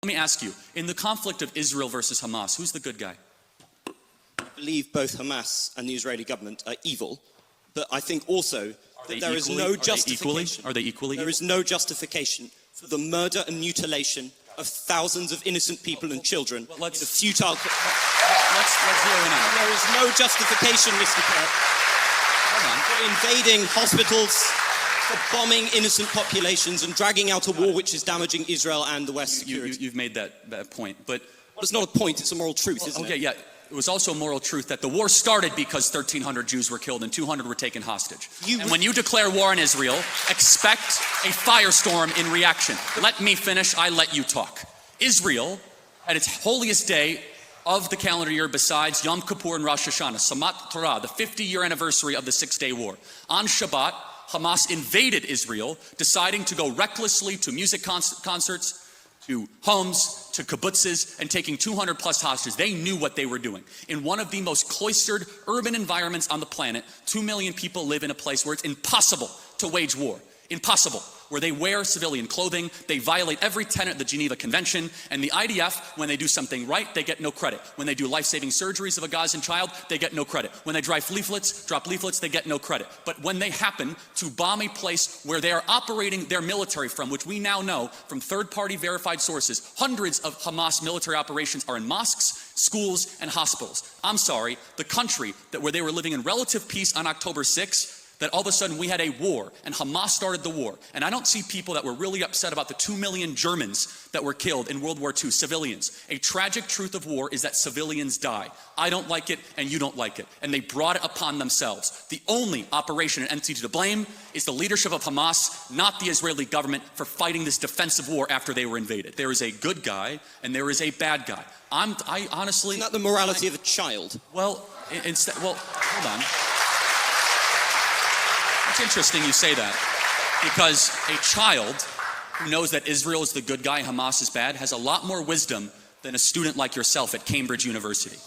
me ask you, in the conflict of Israel versus Hamas, who's the good guy? I believe both Hamas and the Israeli government are evil, but I think also that there is no justification. Are they equally? There is no justification for the murder and mutilation of thousands of innocent people and children in a futile. Let's zero in on it. There is no justification, Mr. Kirk, for invading hospitals, for bombing innocent populations and dragging out a war which is damaging Israel and the West's security. You've made that point, but it's not a point, it's a moral truth, isn't it? Okay, yeah. It was also a moral truth that the war started because 1,300 Jews were killed and 200 were taken hostage. And when you declare war on Israel, expect a firestorm in reaction. Let me finish, I let you talk. Israel, at its holiest day of the calendar year besides Yom Kippur and Rosh Hashanah, Samat Torah, the 50-year anniversary of the Six-Day War. On Shabbat, Hamas invaded Israel, deciding to go recklessly to music concerts, to homes, to kibbutzes, and taking 200 plus hostages. They knew what they were doing. In one of the most cloistered urban environments on the planet, 2 million people live in a place where it's impossible to wage war. Impossible. Where they wear civilian clothing, they violate every tenet of the Geneva Convention, and the IDF, when they do something right, they get no credit. When they do life-saving surgeries of a Gazan child, they get no credit. When they drop leaflets, they get no credit. But when they happen to bomb a place where they are operating their military from, which we now know from third-party verified sources, hundreds of Hamas military operations are in mosques, schools, and hospitals. I'm sorry, the country where they were living in relative peace on October 6th, that all of a sudden we had a war, and Hamas started the war. And I don't see people that were really upset about the 2 million Germans that were killed in World War II, civilians. A tragic truth of war is that civilians die. I don't like it, and you don't like it. And they brought it upon themselves. The only operation and entity to blame is the leadership of Hamas, not the Israeli government, for fighting this defensive war after they were invaded. There is a good guy, and there is a bad guy. I honestly... Isn't that the morality of a child? Well, hold on. It's interesting you say that, because a child who knows that Israel is the good guy, Hamas is bad, has a lot more wisdom than a student like yourself at Cambridge University.